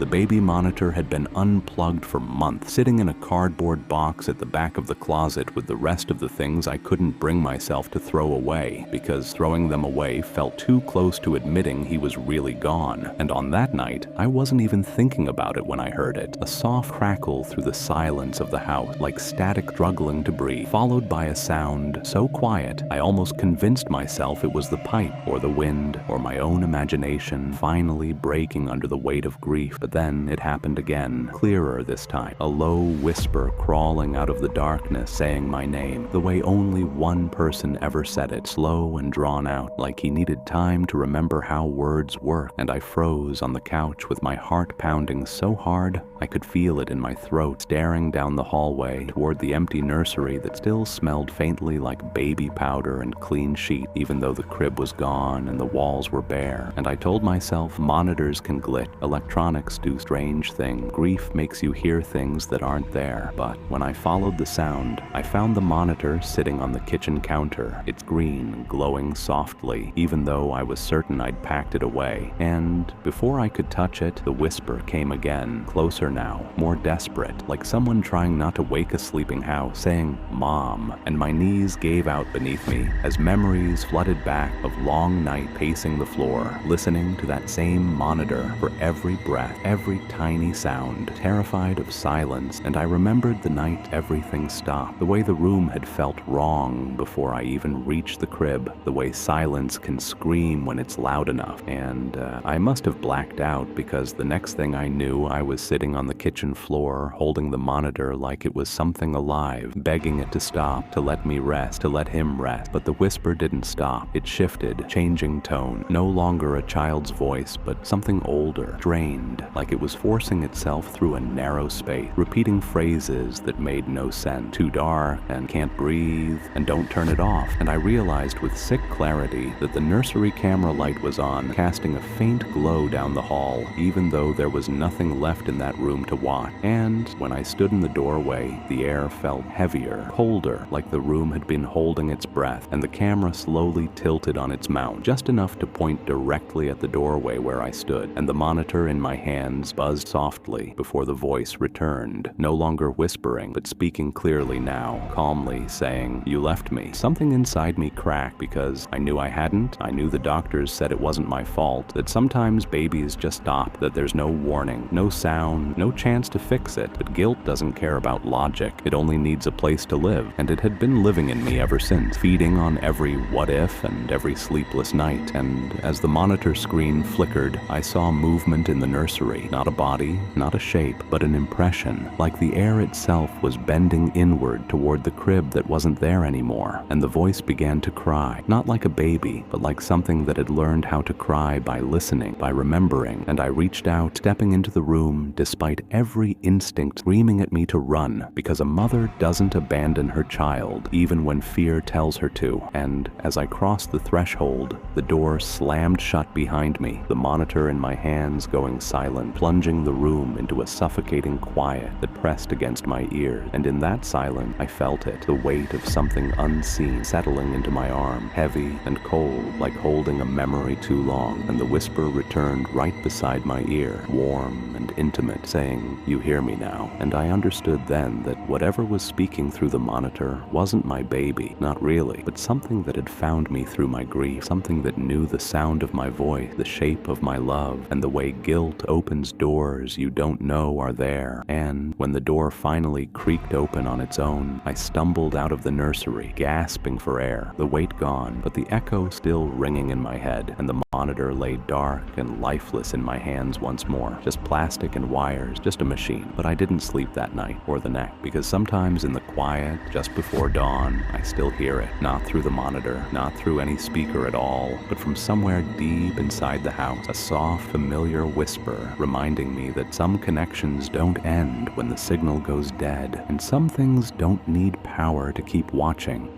The baby monitor had been unplugged for months, sitting in a cardboard box at the back of the closet with the rest of the things I couldn't bring myself to throw away, because throwing them away felt too close to admitting he was really gone. And on that night, I wasn't even thinking about it when I heard it. A soft crackle through the silence of the house, like static struggling to breathe, followed by a sound so quiet I almost convinced myself it was the pipe or the wind or my own imagination finally breaking under the weight of grief. But then it happened again, clearer this time, a low whisper crawling out of the darkness saying my name, the way only one person ever said it, slow and drawn out, like he needed time to remember how words work. And I froze on the couch with my heart pounding so hard I could feel it in my throat, staring down the hallway toward the empty nursery that still smelled faintly like baby powder and clean sheet, even though the crib was gone and the walls were bare. And I told myself monitors can glitch, electronics do strange things, grief makes you hear things that aren't there. But when I followed the sound, I found the monitor sitting on the kitchen counter, its green glowing softly, even though I was certain I'd packed it away. And before I could touch it, the whisper came again, closer now, more desperate, like someone trying not to wake a sleeping house, saying, "Mom," and my knees gave out beneath me as memories flooded back of long night pacing the floor, listening to that same monitor for every breath, every tiny sound, terrified of silence. And I remembered the night everything stopped, the way the room had felt wrong before I even reached the crib, the way silence can scream when it's loud enough. And I must have blacked out, because the next thing I knew, I was sitting on the kitchen floor holding the monitor like it was something alive, begging it to stop, to let me rest, to let him rest. But the whisper didn't stop. It shifted, changing tone, no longer a child's voice, but something older, drained, like it was forcing itself through a narrow space, repeating phrases that made no sense. Too dark, and can't breathe, and don't turn it off. And I realized with sick clarity that the nursery camera light was on, casting a faint glow down the hall, even though there was nothing left in that room to watch. And when I stood in the doorway, the air felt heavier, colder, like the room had been holding its breath, and the camera slowly tilted on its mount, just enough to point directly at the doorway where I stood, and the monitor in my hands buzzed softly before the voice returned, no longer whispering, but speaking clearly now, calmly, saying, "You left me." Something inside me cracked, because I knew I hadn't. I knew the doctors said it wasn't my fault, that sometimes babies just stop, that there's no warning, no sound, no chance to fix it. But guilt doesn't care about logic. It only needs a place to live. And it had been living in me ever since, feeding on every what if and every sleepless night. And as the monitor screen flickered, I saw movement in the nursery. Not a body, not a shape, but an impression, like the air itself was bending inward toward the crib that wasn't there anymore. And the voice began to cry, not like a baby, but like something that had learned how to cry by listening, by remembering. And I reached out, stepping into the room, despite every instinct screaming at me to run, because a mother doesn't abandon her child, even when fear tells her to. And as I crossed the threshold, the door slammed shut behind me, the monitor in my hands going silent, plunging the room into a suffocating quiet that pressed against my ears. And in that silence, I felt it, the weight of something unseen settling into my arm, heavy and cold, like holding a memory too long. And the whisper returned right beside my ear, warm and intimate, saying, "You hear me now." And I understood then that whatever was speaking through the monitor wasn't my baby, not really, but something that had found me through my grief, something that knew the sound of my voice, the shape of my love, and the way guilt opens doors you don't know are there. And when the door finally creaked open on its own, I stumbled out of the nursery, gasping for air, the weight gone, but the echo still ringing in my head, and the monitor lay dark and lifeless in my hands once more, just plastic and wires, just a machine. But I didn't sleep that night or the next, because sometimes in the quiet, just before dawn, I still hear it, not through the monitor, not through any speaker at all, but from somewhere deep inside the house, a soft, familiar whisper reminding me that some connections don't end when the signal goes dead, and some things don't need power to keep watching.